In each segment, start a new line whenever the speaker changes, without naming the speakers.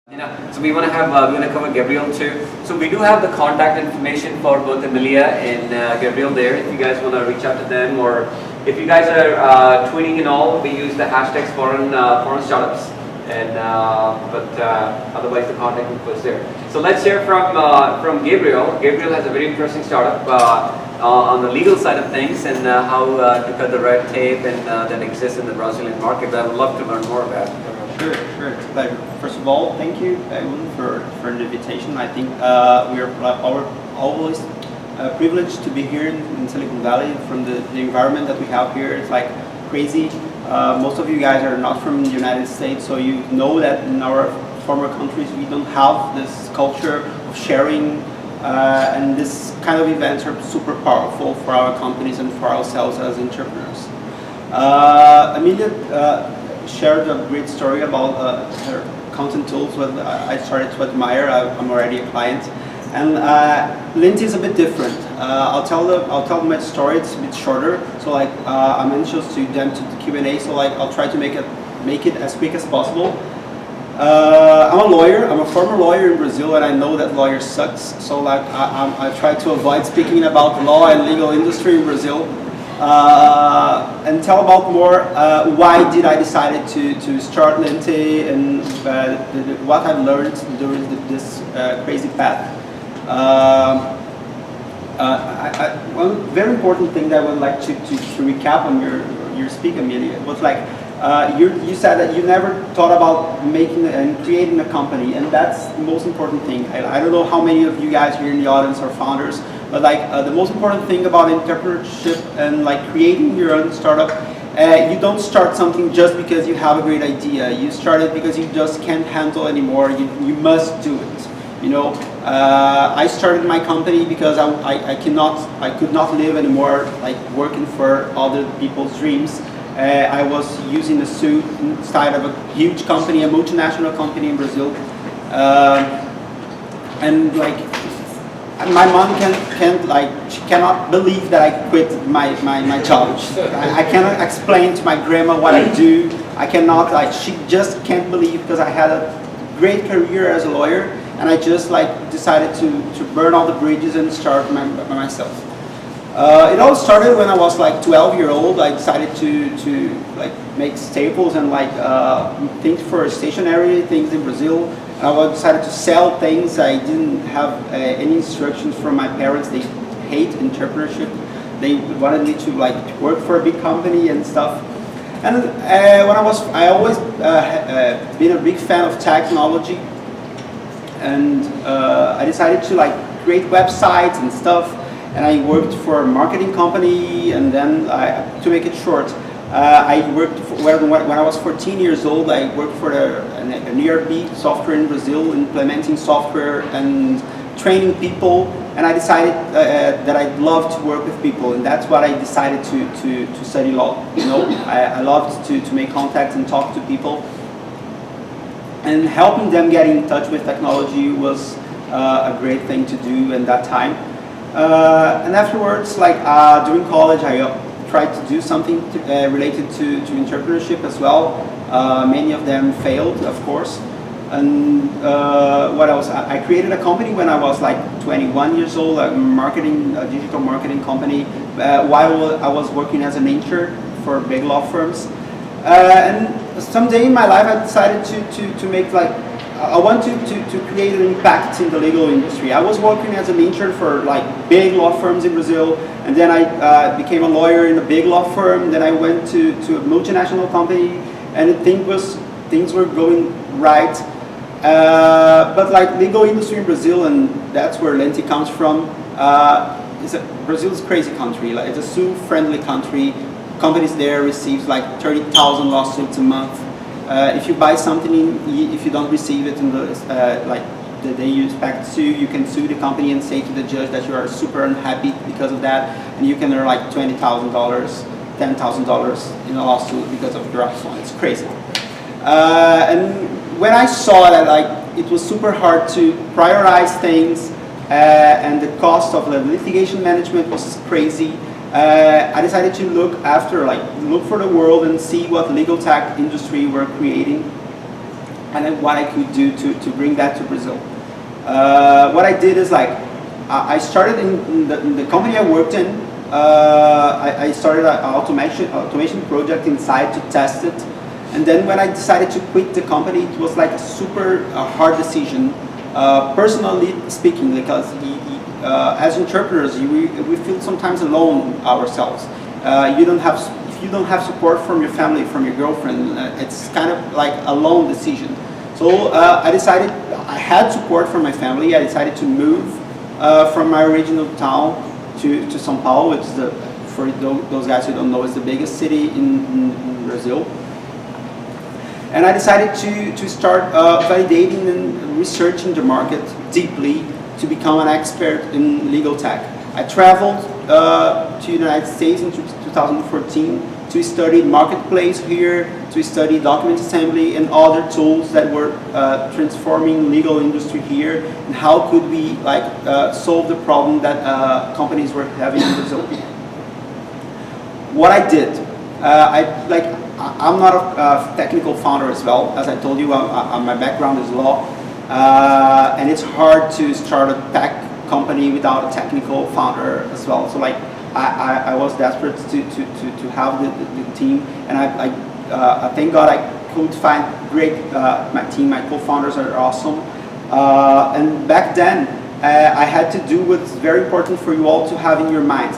So we want to have, we're going to cover Gabriel too. So we do have the contact information for both Emilia and Gabriel there. If you guys want to reach out to them, or if you guys are tweeting and all, we use the hashtags foreign startups. And otherwise the contact info is there. So let's hear from Gabriel. Gabriel has a very interesting startup on the legal side of things, and how to cut the red tape and that exists in the Brazilian market. But I would love to learn more about it.
Sure, it's a pleasure. First of all, thank you, Evan, for the invitation. I think we are always privileged to be here in Silicon Valley. From the environment that we have here, it's like crazy. Most of you guys are not from the United States, so you know that in our former countries we don't have this culture of sharing, and this kind of events are super powerful for our companies and for ourselves as entrepreneurs. Emilia shared a great story about her content tools that I started to admire. I'm already a client, and Linte is a bit different. I'll tell my story. It's a bit shorter, so like I'm anxious to jump to the Q&A. So like I'll try to make it as quick as possible. I'm a lawyer. I'm a former lawyer in Brazil, and I know that lawyer sucks. So like I try to avoid speaking about the law and legal industry in Brazil. And tell about more why did I decided to start Linte, and what I've learned during this crazy path. One very important thing that I would like to recap on your speak, Emilia, was like you said that you never thought about making and creating a company, and that's the most important thing. I don't know how many of you guys here in the audience are founders, but like the most important thing about entrepreneurship and like creating your own startup, you don't start something just because you have a great idea. You start it because you just can't handle anymore. You must do it. You know, I started my company because I could not live anymore like working for other people's dreams. I was using a suit inside of a huge company, a multinational company in Brazil, and like. My mom she cannot believe that I quit my job. I cannot explain to my grandma what I do. I cannot, she just can't believe, because I had a great career as a lawyer, and I just decided to burn all the bridges and start by myself. It all started when I was 12 years old. I decided to make staples and things for stationery things in Brazil. I decided to sell things. I didn't have any instructions from my parents. They hate entrepreneurship. They wanted me to work for a big company and stuff. And I always been a big fan of technology, and I decided to create websites and stuff. And I worked for a marketing company, and then to make it short, I worked when I was 14 years old. I worked for an ERP software in Brazil, implementing software and training people. And I decided that I'd love to work with people, and that's what I decided to study law. You know, I loved to make contacts and talk to people, and helping them get in touch with technology was a great thing to do in that time. And afterwards, during college, I tried to do something related to entrepreneurship as well. Many of them failed, of course. And what else? I created a company when I was 21 years old, a digital marketing company, while I was working as an intern for big law firms. And someday in my life, I decided to make I wanted to create an impact in the legal industry. I was working as an intern for big law firms in Brazil, and then I became a lawyer in a big law firm. Then I went to a multinational company, and things were going right. But legal industry in Brazil, and that's where Linte comes from. Brazil is a crazy country. It's a sue-friendly country. Companies there receive 30,000 lawsuits a month. If you buy something, if you don't receive it in the day you expect to sue, you can sue the company and say to the judge that you are super unhappy because of that, and you can earn $20,000, $10,000 in a lawsuit because of your iPhone. It's crazy. And when I saw that it was super hard to prioritize things, and the cost of the litigation management was crazy, I decided to look for the world and see what legal tech industry were creating. and then what I could do to bring that to Brazil. What I did is like, I started in the company I worked in. I started an automation project inside to test it, and then when I decided to quit the company, it was like a super hard decision, personally speaking, because as entrepreneurs, we feel sometimes alone ourselves. If you don't have support from your family, from your girlfriend, it's kind of like a lone decision. So I decided, I had support from my family. I decided to move from my original town to São Paulo, which is for those guys who don't know, is the biggest city in Brazil. And I decided to start validating and researching the market deeply to become an expert in legal tech. I traveled to the United States in 2014 to study marketplace here, to study document assembly and other tools that were transforming legal industry here, and how could we solve the problem that companies were having in Brazil. What I did, I'm not a technical founder as well. As I told you, my background is law, and it's hard to start a tech company without a technical founder as well. So I was desperate to have the team, and I thank God I could find great, my team, my co-founders are awesome. And back then, I had to do what's very important for you all to have in your minds.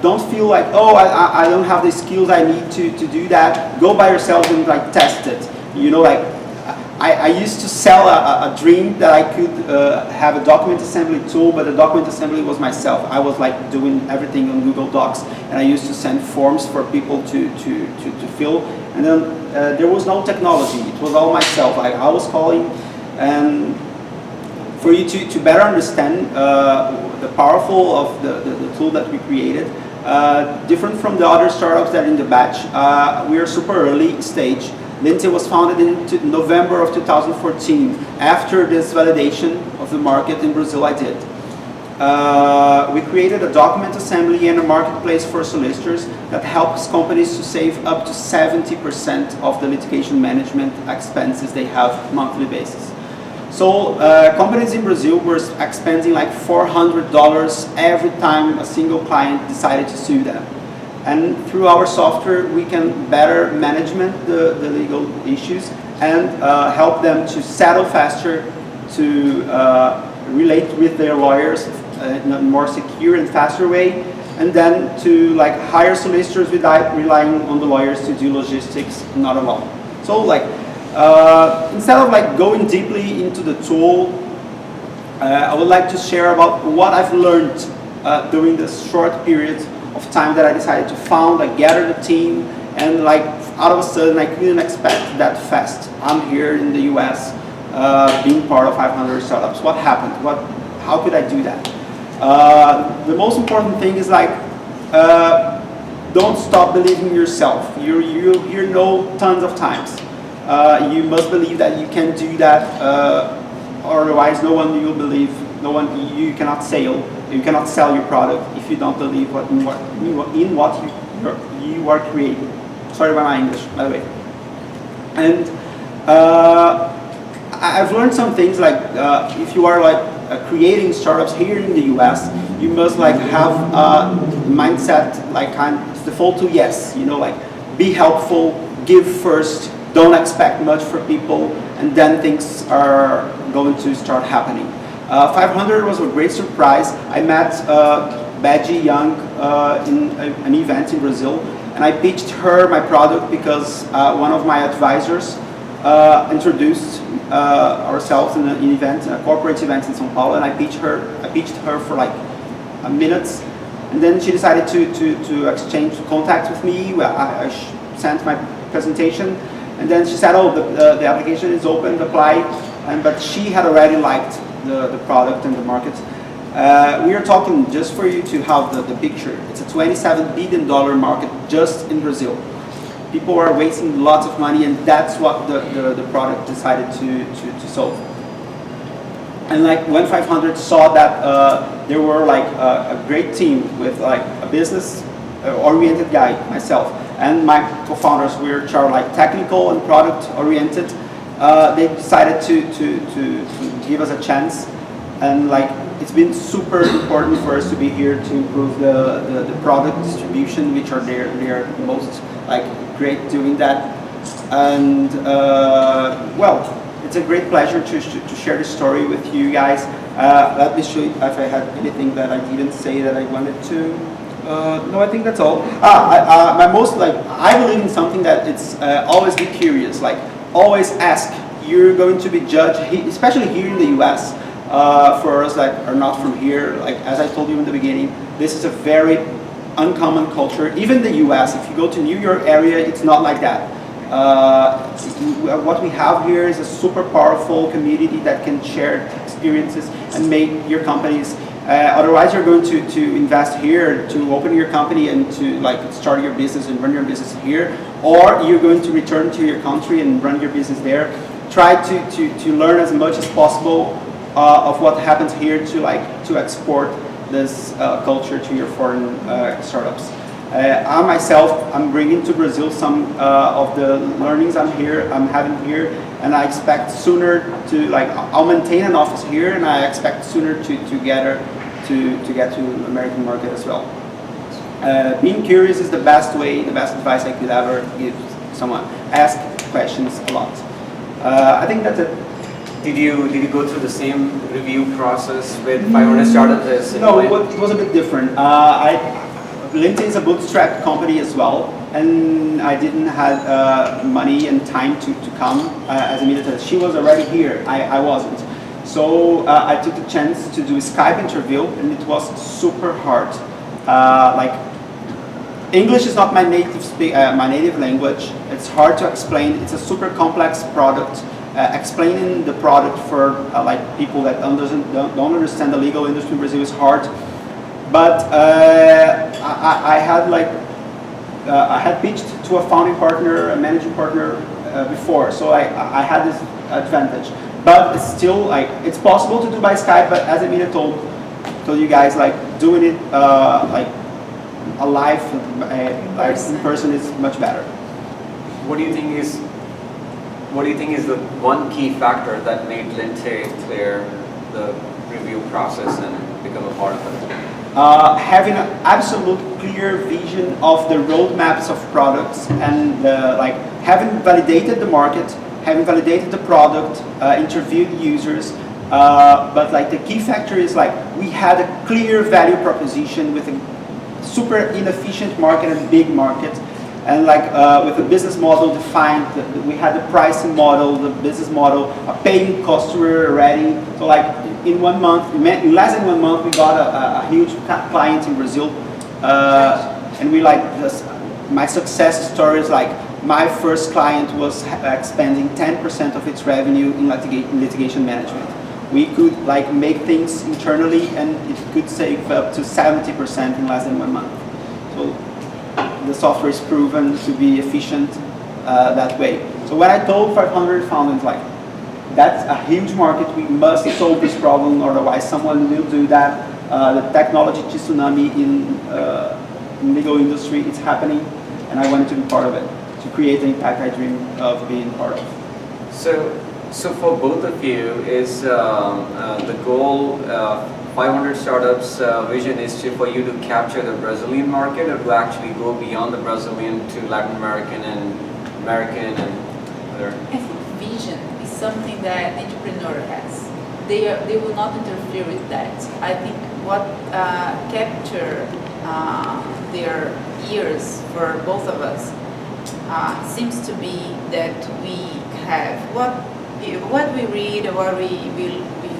Don't feel like, oh, I don't have the skills I need to do that. Go by yourself and test it. You know, I used to sell a dream that I could have a document assembly tool, but the document assembly was myself. I was doing everything on Google Docs, and I used to send forms for people to fill. And then there was no technology. It was all myself. I was calling, and for you to better understand the powerful of the tool that we created, different from the other startups that are in the batch, we are super early stage. Linte was founded in November of 2014, after this validation of the market in Brazil I did. We created a document assembly and a marketplace for solicitors that helps companies to save up to 70% of the litigation management expenses they have monthly basis. So companies in Brazil were expending $400 every time a single client decided to sue them. And through our software, we can better management the legal issues and help them to settle faster, to relate with their lawyers in a more secure and faster way, and then to hire solicitors without relying on the lawyers to do logistics, not alone. So instead of going deeply into the tool, I would like to share about what I've learned during this short period of time that I decided to found. I gathered a team, and out of a sudden I couldn't expect that fast. I'm here in the US, being part of 500 startups. What happened? How could I do that? The most important thing is don't stop believing in yourself. You know tons of times. You must believe that you can do that, otherwise no one will believe. You cannot sell your product if you don't believe in what you are creating. Sorry about my English, by the way. And I've learned some things if you are creating startups here in the US, you must have a mindset default to yes. You know, be helpful, give first, don't expect much for people, and then things are going to start happening. 500 was a great surprise. I met Badgie Young in an event in Brazil, and I pitched her my product because one of my advisors introduced ourselves in an event, a corporate event in São Paulo, and I pitched her for a minutes, and then she decided to exchange contact with me. I sent my presentation, and then she said, "Oh, the application is open, apply," but she had already liked the product and the market. We are talking, just for you to have the picture, it's a $27 billion market just in Brazil. People are wasting lots of money, and that's what the product decided to solve. And when 500 saw that there were a great team with a business oriented guy, myself, and my co-founders, which are technical and product oriented, they decided to give us a chance, and like it's been super important for us to be here to improve the product distribution, which are they're most like great doing that. And well, it's a great pleasure to share this story with you guys. Let me show you if I had anything that I didn't say that I wanted to. No, I think that's all. My most I believe in something that it's always be curious, like always ask. You're going to be judged, especially here in the U.S. For us that are not from here. Like as I told you in the beginning, this is a very uncommon culture. Even the U.S. If you go to New York area, it's not like that. What we have here is a super powerful community that can share experiences and make your companies. Otherwise, you're going to invest here to open your company and to like start your business and run your business here, or you're going to return to your country and run your business there. Try to learn as much as possible of what happens here to export this culture to your foreign startups. I myself, I'm bringing to Brazil some of the learnings I'm having here, and I expect sooner to I'll maintain an office here, and I expect sooner to get to American market as well. Being curious is the best way, the best advice I could ever give someone. Ask questions a lot. I think that's it.
Did you go through the same review process with 500 startups?
No, it was a bit different. Linte is a bootstrap company as well, and I didn't have money and time to come as a military. She was already here, I wasn't. So I took the chance to do a Skype interview, and it was super hard. English is not my native language. It's hard to explain. It's a super complex product. Explaining the product for people that don't understand the legal industry in Brazil is hard. But I had pitched to a founding partner, a managing partner before, so I had this advantage. But it's still it's possible to do by Skype. But as Emilia told you guys, doing it alive, in person is much better.
What do you think is the one key factor that made Linte clear the review process and become a part of it?
Having an absolute clear vision of the roadmaps of products, and having validated the market, having validated the product, interviewed users. But the key factor is we had a clear value proposition with a super inefficient market and big market. And with a business model defined, we had the pricing model, the business model, a paying customer already. So in 1 month, in less than 1 month, we got a huge client in Brazil. And we my success story is my first client was expending 10% of its revenue in litigation management. We could make things internally, and it could save up to 70% in less than 1 month. So the software is proven to be efficient that way. So when I told 500 founders, that's a huge market, we must solve this problem, otherwise someone will do that. The technology tsunami in legal industry, it's happening, and I wanted to be part of it, to create the impact I dream of being part of.
So for both of you, is the goal 500 Startups vision is for you to capture the Brazilian market, or to actually go beyond the Brazilian to Latin American and American and other?
I think vision is something that the entrepreneur has. They will not interfere with that. I think what capture their ears for both of us seems to be that we have what we read, what we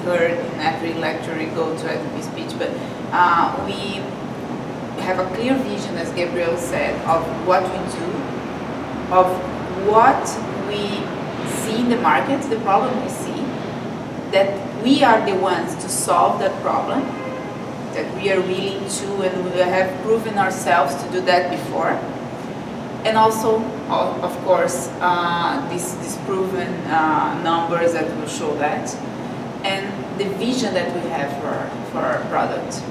heard in every lecture we go to every speech, but we have a clear vision, as Gabriel said, of what we do, of what we see in the market, the problem we see, that we are the ones to solve that problem, that we are willing to, and we have proven ourselves to do that before. And also, of course, these proven numbers that will show that, and the vision that we have for our product.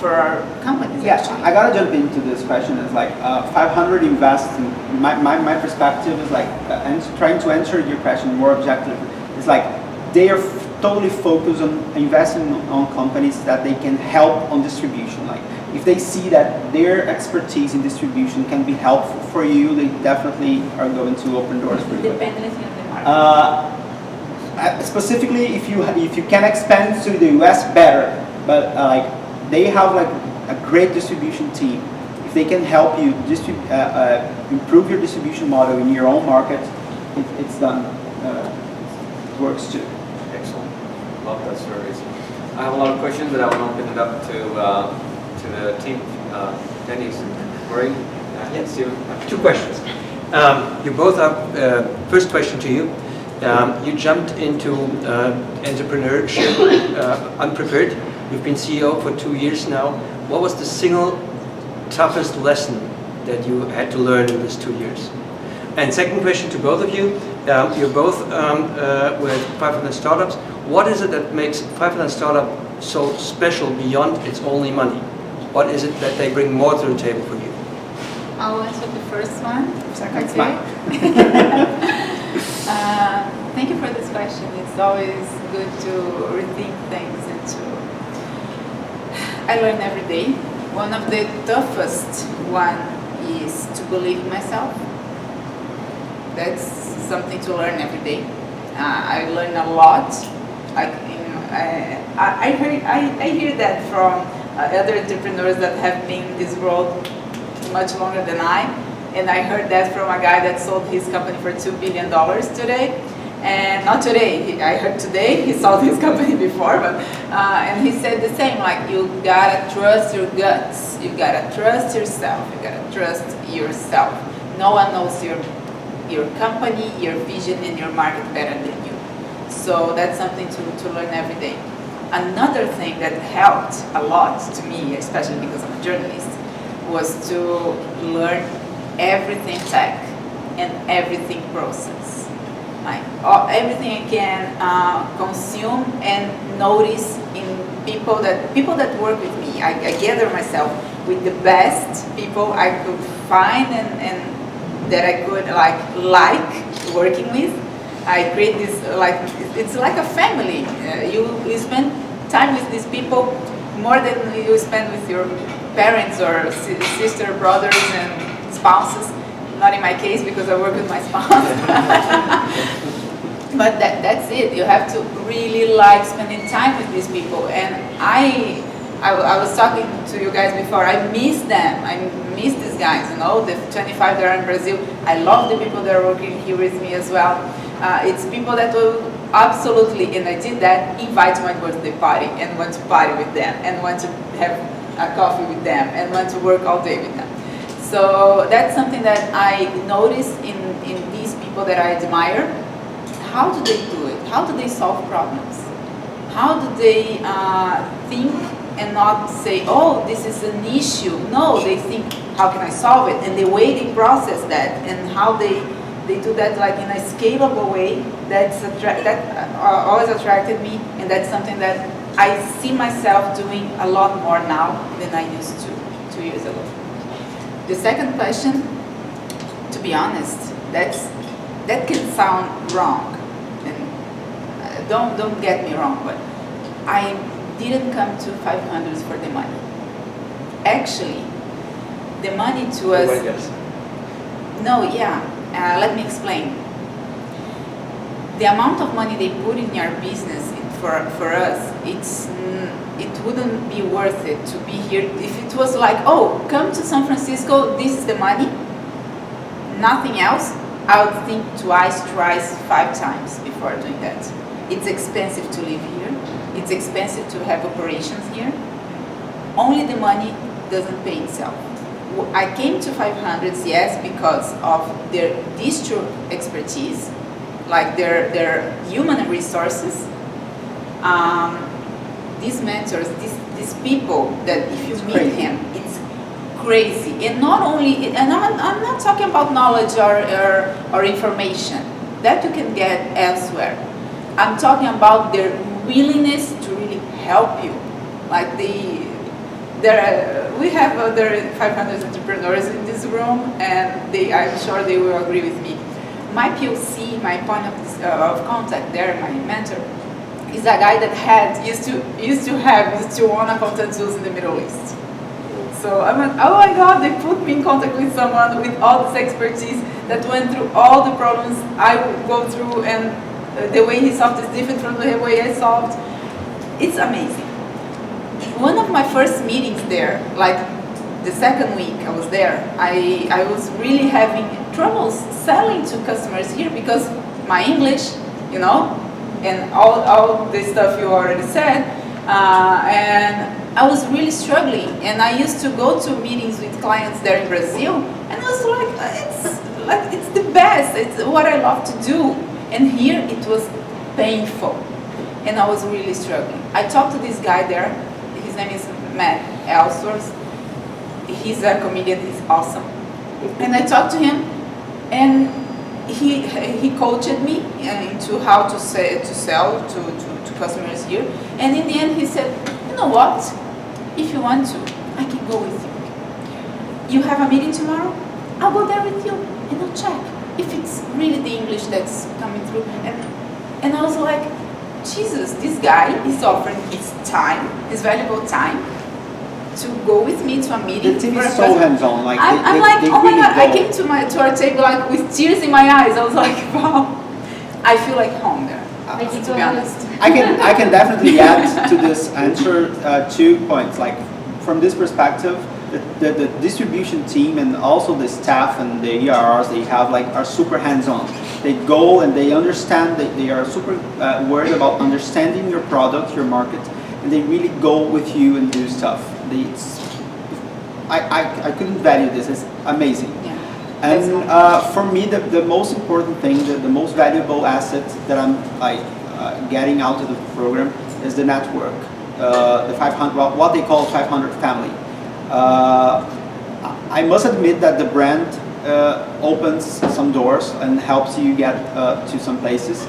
for our companies.
Yeah,
actually.
I gotta jump into this question. It's like 500 investing. My perspective is like, and trying to answer your question more objectively. It's like they are totally focused on investing on companies that they can help on distribution. Like if they see that their expertise in distribution can be helpful for you, they definitely are going to open doors for you.
Dependency on the market.
Specifically, if you can expand to the US, better. But like they have like a great distribution team. If they can help you improve your distribution model in your own market, it's done. It works too.
Excellent. Love that stories. I have a lot of questions, but I want to open it up to the team. Dennis, Maureen,
Yes.
Steven.
2 questions. You both have, first question to you. You jumped into entrepreneurship unprepared. You've been CEO for 2 years now. What was the single toughest lesson that you had to learn in these 2 years? And second question to both of you. You're both with 500 Startups. What is it that makes 500 Startup so special beyond its only money? What is it that they bring more to the table for you?
I'll answer the first one.
Second's
Okay.
mine.
Thank you for this question. It's always good to rethink things and to. I learn every day. One of the toughest one is to believe in myself. That's something to learn every day. I learn a lot. I hear that from other entrepreneurs that have been in this world much longer than I. And I heard that from a guy that sold his company for $2 billion today. And not today, I heard today, he sold his company before, but, and he said the same, like you gotta trust your guts, you gotta trust yourself, you gotta trust yourself. No one knows your company, your vision, and your market better than you. So that's something to learn every day. Another thing that helped a lot to me, especially because I'm a journalist, was to learn everything tech and everything process. Like everything I can consume and notice in people that work with me. I gather myself with the best people I could find and that I could like working with. I create this it's like a family. You spend time with these people more than you spend with your parents or sister, brothers, and spouses. Not in my case because I work with my spouse. But that's it. You have to really like spending time with these people. And I was talking to you guys before. I miss them. I miss these guys. You know, the 25 that are in Brazil. I love the people that are working here with me as well. It's people that will absolutely, and I did that, invite to my birthday party and want to party with them and want to have a coffee with them and want to work all day with them. So that's something that I notice in these people that I admire. How do they do it? How do they solve problems? How do they think and not say, oh, this is an issue? No, they think, how can I solve it? And the way they process that and how they do that like in a scalable way, that always attracted me, and that's something that I see myself doing a lot more now than I used to 2 years ago. The second question, to be honest, that can sound wrong, and don't get me wrong, but I didn't come to 500s for the money. Actually, the money to us. No, yeah. Let me explain. The amount of money they put in your business for us, it wouldn't be worth it to be here. If it was like, oh, come to San Francisco, this is the money, nothing else, I would think twice, 5 times before doing that. It's expensive to live here. It's expensive to have operations here. Only the money doesn't pay itself. I came to 500s, yes, because of their distro expertise, like their human resources. These mentors, these people that if you meet him, it's crazy. And not only, and I'm not talking about knowledge or information that you can get elsewhere. I'm talking about their willingness to really help you. Like we have other 500 entrepreneurs in this room, and I'm sure they will agree with me. My POC, my point of contact there, my mentor, is a guy that used to own accountant tools in the Middle East. So I went, oh my God, they put me in contact with someone with all this expertise that went through all the problems I would go through, and the way he solved is different from the way I solved. It's amazing. One of my first meetings there, like the second week I was there, I was really having troubles selling to customers here because my English, you know, and all the stuff you already said, and I was really struggling. And I used to go to meetings with clients there in Brazil, and I was like, it's the best. It's what I love to do. And here it was painful, and I was really struggling. I talked to this guy there. His name is Matt Ellsworth. He's a comedian. He's awesome. And I talked to him, and he coached me into how to sell to customers here. And in the end, he said, you know what? If you want to, I can go with you. You have a meeting tomorrow? I'll go there with you, and I'll check if it's really the English that's coming through. And I was like, Jesus, this guy is offering his time, his valuable time, to go with me to a meeting.
The team is so hands-on. Like
I'm like, oh my God! I came to our table like with tears in my eyes. I was like, wow, I feel like home there. To be honest,
I can definitely add to this answer 2 points. Like from this perspective, the distribution team and also the staff and the ERRs they have are super hands-on. They go and they understand that they are super worried about understanding your product, your market, and they really go with you and do stuff. I couldn't value this. It's amazing.
yeah.
And for me, the most important thing, the most valuable asset that I'm getting out of the program is the network, the 500, what they call 500 family. I must admit that the brand opens some doors and helps you get to some places.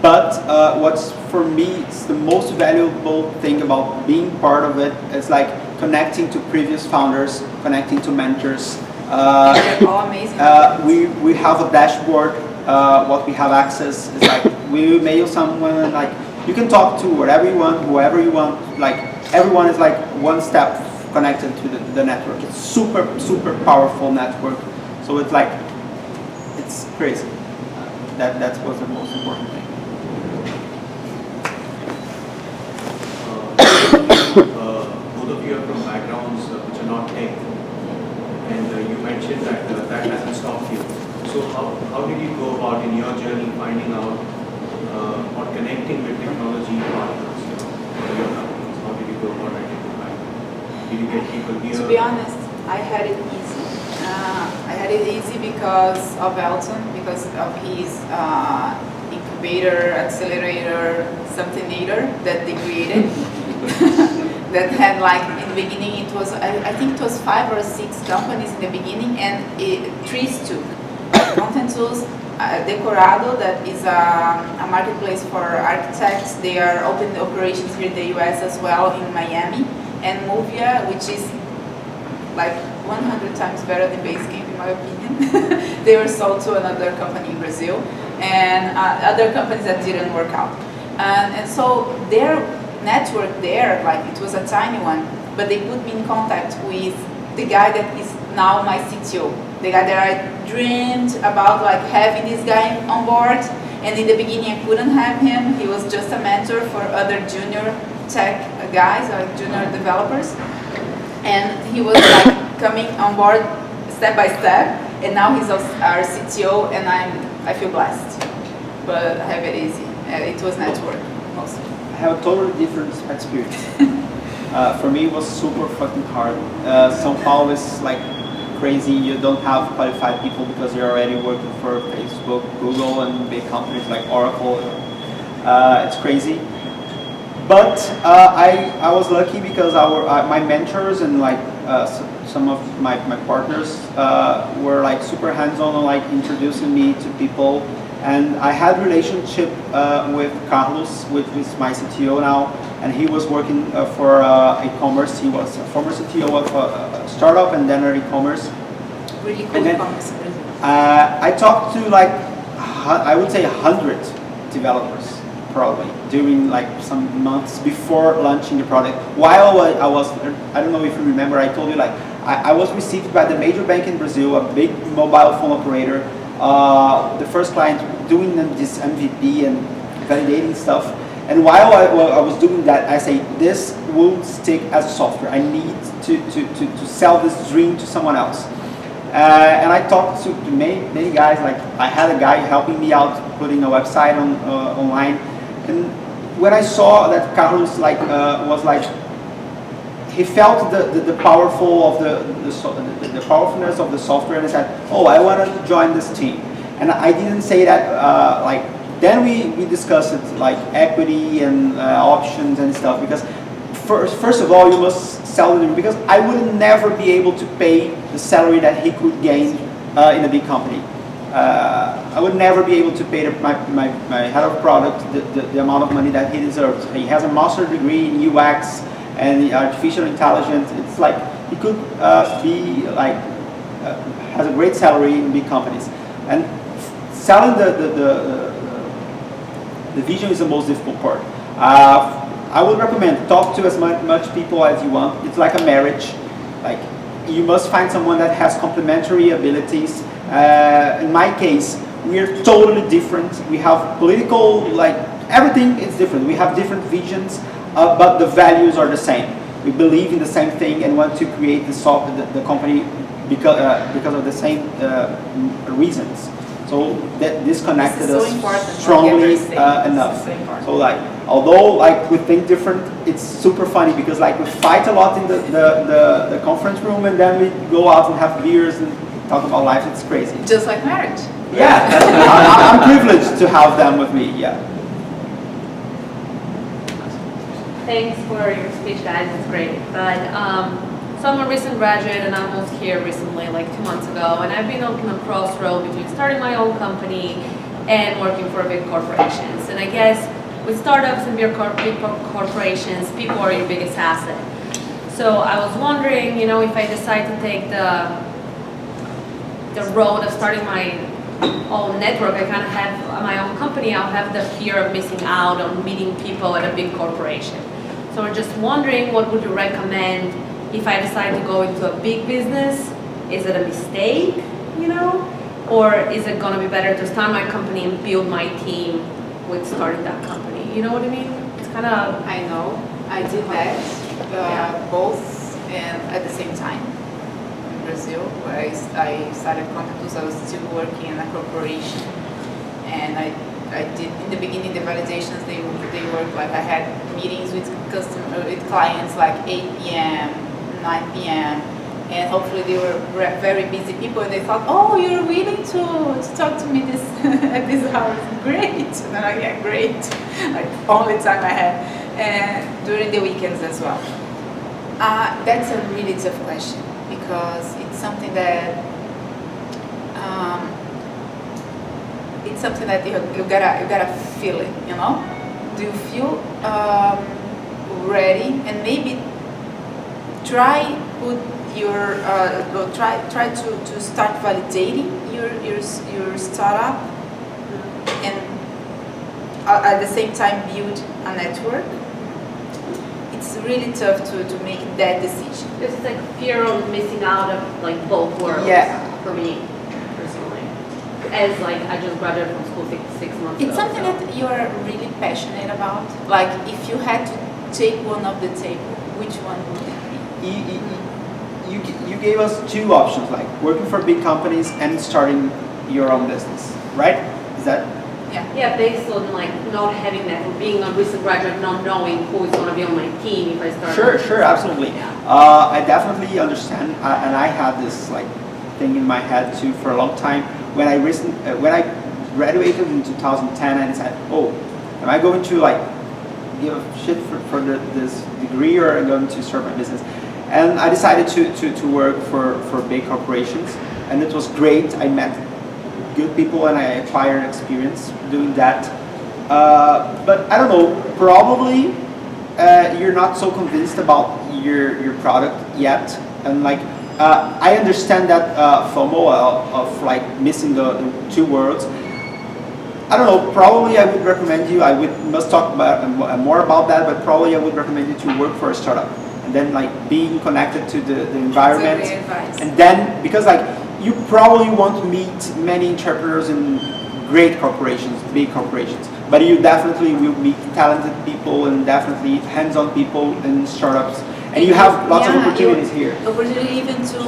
But what's for me, it's the most valuable thing about being part of it is like connecting to previous founders, connecting to mentors.
They're all amazing.
We have a dashboard. What we have access is like we mail someone, like you can talk to whatever you want, whoever you want. Like everyone is like one step connected to the network. It's super powerful network. So it's like it's crazy. That was the most important thing.
Both of you are from backgrounds which are not tech, and you mentioned that that hasn't stopped you. So how did you go about in your journey finding out or connecting with technology partners for your companies? How did you go about identifying? Did you get people here?
To be honest, I had it easy. I had it easy because of Elton, because of his incubator, accelerator, something-ator that they created. That had like in the beginning it was I think it was 5 or 6 companies in the beginning, and 3 took. Content Tools, Decorado, that is a marketplace for architects. They are opening operations here in the US as well, in Miami, and Movia, which is like 100 times better than Basecamp in my opinion. They were sold to another company in Brazil, and other companies that didn't work out. And so their network there, like it was a tiny one, but they put me in contact with the guy that is now my CTO, the guy that I dreamed about like having this guy on board, and in the beginning I couldn't have him. He was just a mentor for other junior tech guys, like junior developers, and he was like coming on board step by step, and now he's our CTO, and I feel blessed, but I have it easy. It was network mostly.
I have a totally different experience. For me, it was super fucking hard. São Paulo is like crazy. You don't have qualified people because you're already working for Facebook, Google, and big companies like Oracle. It's crazy. But I was lucky because my mentors and like some of my partners were like super hands-on on like introducing me to people. And I had relationship with Carlos, which is my CTO now, and he was working for e-commerce. He was a former CTO of a startup and then an e-commerce.
Really cool e-commerce.
I talked to like, I would say 100 developers probably during like some months before launching the product. While I was, I don't know if you remember, I told you like, I was received by the major bank in Brazil, a big mobile phone operator, the first client doing this MVP and validating stuff. And while I was doing that, I say, this will stick as software. I need to sell this dream to someone else. And I talked to many guys, like I had a guy helping me out putting a website online. And when I saw that Carlos was like, he felt the powerfulness of the software, and I said, oh, I want to join this team. And I didn't say that like, then we discussed it like equity and options and stuff, because first of all, you must sell it, because I would never be able to pay the salary that he could gain in a big company. I would never be able to pay my head of product the amount of money that he deserves. He has a master's degree in UX and artificial intelligence. It's like he could be like has a great salary in big companies. And selling the vision is the most difficult part. I would recommend talk to as much people as you want. It's like a marriage. Like you must find someone that has complementary abilities. In my case, we are totally different. We have political, like everything is different. We have different visions, but the values are the same. We believe in the same thing and want to create the company because of the same reasons. So that this connected us strongly enough. So like, although like we think different, it's super funny because like we fight a lot in the conference room, and then we go out and have beers and talk about life. It's crazy.
Just like marriage.
Yeah, I'm privileged to have them with me. Yeah.
Thanks for your speech, guys. It's great. But so I'm a recent graduate, and I moved here recently, like 2 months ago, and I've been on a crossroad between starting my own company and working for big corporations. And I guess with startups and big corporations, people are your biggest asset. So I was wondering, you know, if I decide to take the road of starting my own network, I kind of have my own company, I'll have the fear of missing out on meeting people at a big corporation. So we're just wondering, what would you recommend if I decide to go into a big business? Is it a mistake, you know? Or is it gonna be better to start my company and build my team with starting that company? You know what I mean? It's kind of...
I know, I did that, both and at the same time. Brazil, where I started Compactus, I was still working in a corporation, and I did in the beginning the validations. They work like I had meetings with clients like 8 p.m., 9 p.m., and hopefully they were very busy people, and they thought, oh, you're willing to talk to me this at this hour, great. And I'm like, yeah, great, like only time I had, and during the weekends as well. That's a really tough question, because it's something that you gotta feel it, you know. Do you feel ready? And maybe try to start validating your startup, and at the same time build a network. It's really tough to make that decision.
This is like fear of missing out of like both worlds.
Yeah.
For me personally, as like I just graduated from school 6 months
It's
ago.
something that you are really passionate about. Like if you had to take one off the table, which one would it be?
You gave us two options, like working for big companies and starting your own business, right? Is that?
Yeah, based on like not having that, or being a recent graduate, not knowing who is going to be on my team if I start.
Sure, absolutely. I definitely understand, and I had this like thing in my head too for a long time. When I graduated in 2010, I decided, oh, am I going to like give a shit for this degree, or am I going to start my business? And I decided to work for big corporations, and it was great. I met good people and I acquired experience doing that. But I don't know, probably you're not so convinced about your product yet, and like I understand that FOMO of like missing the two words. I don't know, probably I would recommend you, must talk about more about that, but probably I would recommend you to work for a startup and then like being connected to the environment.
That's a great advice.
And then, because like you probably won't meet many entrepreneurs in great corporations, big corporations, but you definitely will meet talented people and definitely hands-on people in startups. And you have lots of opportunities here.
Opportunity even to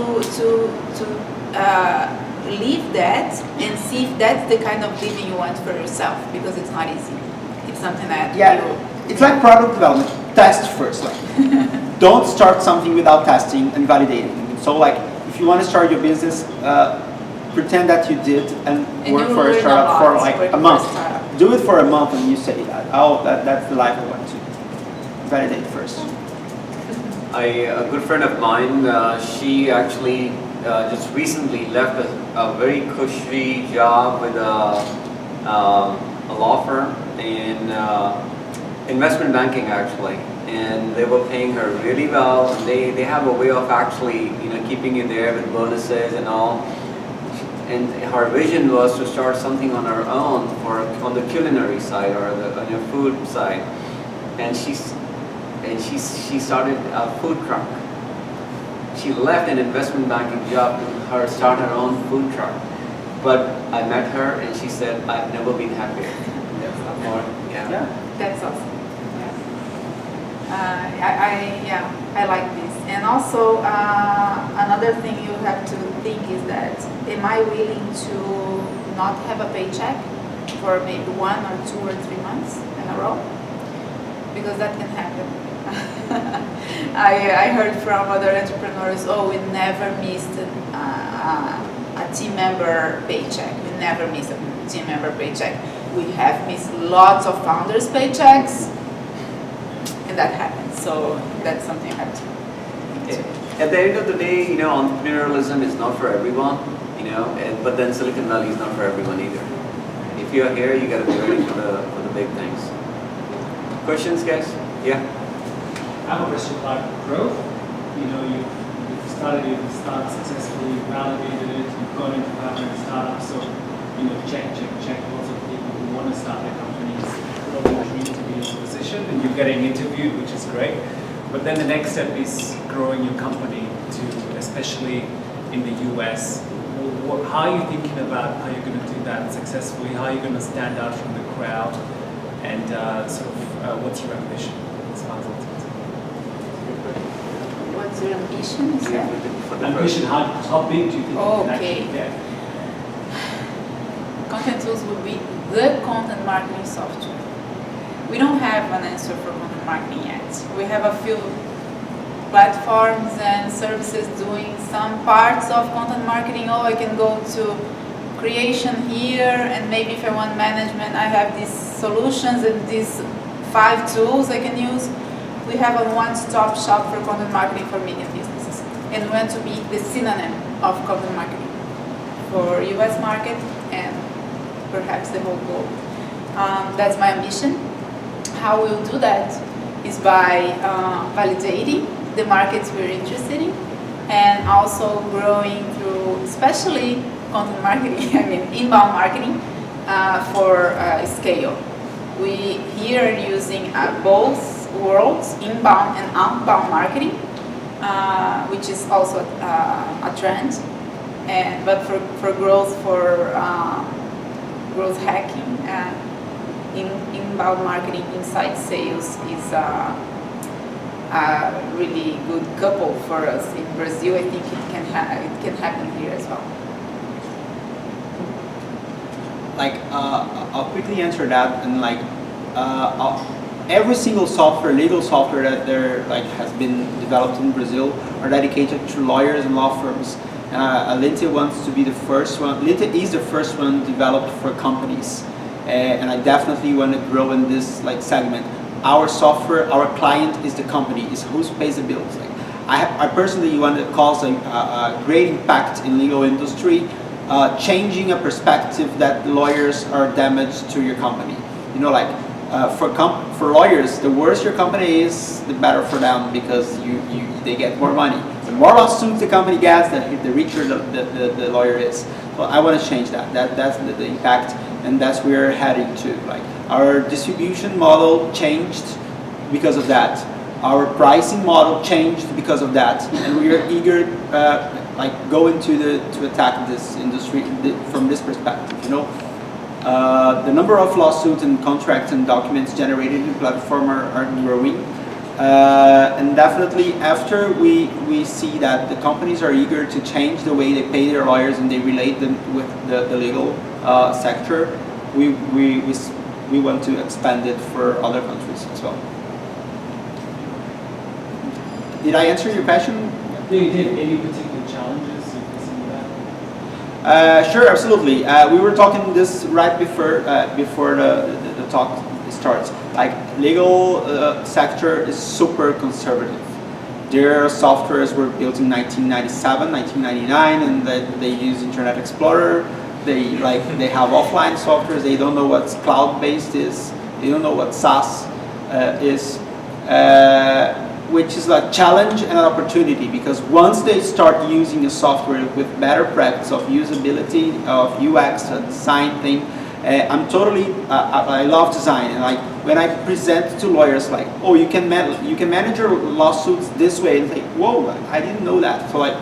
live that and see if that's the kind of living you want for yourself, because it's not easy. It's something that
it's like product development. Test first. Like, don't start something without testing and validating. So like, if you want to start your business, pretend that you did and work for a startup for like a month. Do it for a month and you say that, oh, that's the life I want to. Validate first.
A good friend of mine, she actually just recently left a very cushy job with a law firm in investment banking actually, and they were paying her really well. They have a way of actually keeping you there with bonuses and all. And her vision was to start something on her own on the culinary side or on your food side, and she started a food truck. She left an investment banking job to start her own food truck. But I met her and she said, I've never been happier.
That's awesome.
Or, yeah.
That's awesome. I like this. And also another thing you have to think is that, am I willing to not have a paycheck for maybe 1 or 2 or 3 months in a row? Because that can happen. I heard from other entrepreneurs, oh, we never missed a team member paycheck. We never missed a team member paycheck. We have missed lots of founders' paychecks, and that happens. So that's something I have to.
At the end of the day, entrepreneurialism is not for everyone, but then Silicon Valley is not for everyone either. If you're here, you got to be ready for the big things. Questions, guys? Yeah.
I have a question about growth. You started your startup successfully, you validated it, you've gone into partnering startups, so check. Lots of people who want to start their companies put on their dream to be in a position, and you're getting interviewed, which is great. But then the next step is growing your company to, especially in the US. How are you thinking about how you're going to do that successfully? How are you going to stand out from the crowd? And what's your ambition?
What's your ambition? Is that?
Ambition, how big do you think you can actually get?
Content tools will be the content marketing software. We don't have an answer for content marketing yet. We have a few platforms and services doing some parts of content marketing. Oh, I can go to creation here, and maybe if I want management, I have these solutions and these 5 tools I can use. We have a one-stop shop for content marketing for medium businesses, and we want to be the synonym of content marketing for US market and perhaps the whole globe. That's my ambition. How we'll do that is by validating the markets we're interested in, and also growing through, especially content marketing, inbound marketing for scale. We here are using both worlds, inbound and outbound marketing, which is also a trend. But for growth, growth hacking, inbound marketing, inside sales is a really good couple for us in Brazil. I think it can happen here as well.
I'll quickly answer that, and every single legal software that has been developed in Brazil are dedicated to lawyers and law firms. Linte wants to be the first one. Linte is the first one developed for companies, and I definitely want to grow in this segment. Our software, our client is the company, is who pays the bills. I personally want to cause a great impact in legal industry changing a perspective that lawyers are damaged to your company. You know, like for lawyers, the worse your company is, the better for them, because they get more money. The more lawsuits the company gets, the richer the lawyer is. So I want to change that. That's the impact, and that's where we're heading to. Like, our distribution model changed because of that. Our pricing model changed because of that, and we are eager, like, going to attack this industry from this perspective. You know, the number of lawsuits and contracts and documents generated in the platform are growing, and definitely after we see that the companies are eager to change the way they pay their lawyers and they relate them with the legal sector, we want to expand it for other countries as well. Did I answer your question?
Yeah, you did. Any particular challenges you're facing with that?
Sure, absolutely. We were talking this right before the talk starts. Like, legal sector is super conservative. Their softwares were built in 1997, 1999, and they use Internet Explorer. They have offline softwares. They don't know what cloud-based is. They don't know what SaaS is. Which is a challenge and an opportunity, because once they start using a software with better practice of usability, of UX, a design thing, I love design, and like when I present to lawyers, like, oh, you can manage your lawsuits this way, and like, whoa, I didn't know that. So like,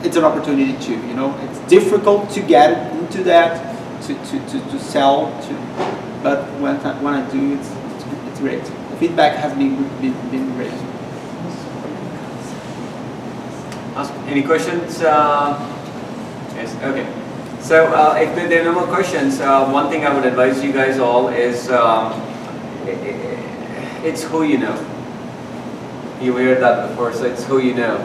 it's an opportunity too. You know, it's difficult to get into that, to sell to, but when I do, it's great. The feedback has been great.
Any questions? Yes, okay. So if there are no more questions, one thing I would advise you guys all is it's who you know. You heard that before, so it's who you know.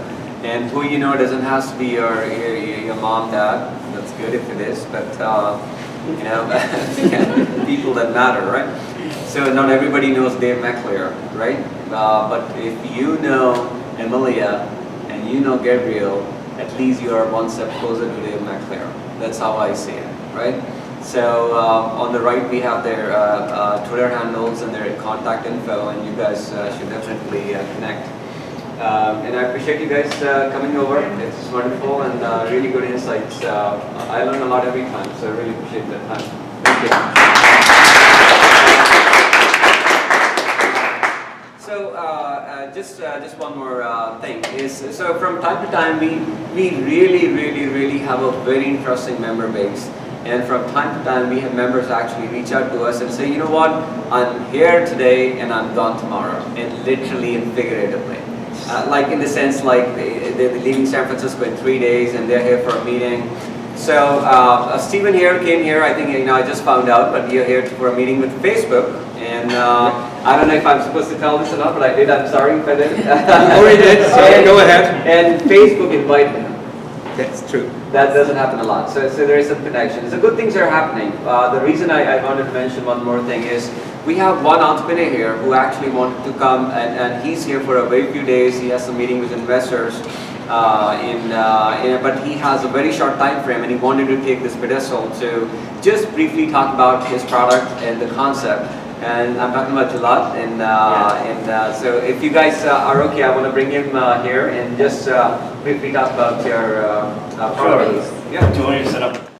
And who you know doesn't have to be your mom, dad. That's good if it is, but you know, people that matter, right? So not everybody knows Dave McClure, right? But if you know Emilia, you know Gabriel, at least you are one step closer to Dave McClure. That's how I see it, right? So on the right we have their Twitter handles and their contact info, and you guys should definitely connect. And I appreciate you guys coming over. It's wonderful and really good insights. I learn a lot every time, so I really appreciate that time. Thank you. So just one more thing is, so from time to time we really have a very interesting member base, and from time to time we have members actually reach out to us and say, you know what, I'm here today and I'm gone tomorrow, and literally and figuratively, like in the sense like they're leaving San Francisco in 3 days and they're here for a meeting. So Stephen here came here, I think, you know, I just found out, but you're here for a meeting with Facebook, and I don't know if I'm supposed to tell this or not, but I did. I'm sorry if I did.
You already did, so go ahead.
And Facebook invited him.
That's true.
That doesn't happen a lot. So there is some connection. So good things are happening. The reason I wanted to mention one more thing is we have one entrepreneur here who actually wanted to come, and he's here for a very few days. He has some meeting with investors, but he has a very short time frame, and he wanted to take this pedestal to just briefly talk about his product and the concept. And I'm talking about Gillette, and so if you guys are okay, I want to bring him here and just briefly talk about your product.
Sure. Yeah. Do you want me to set up?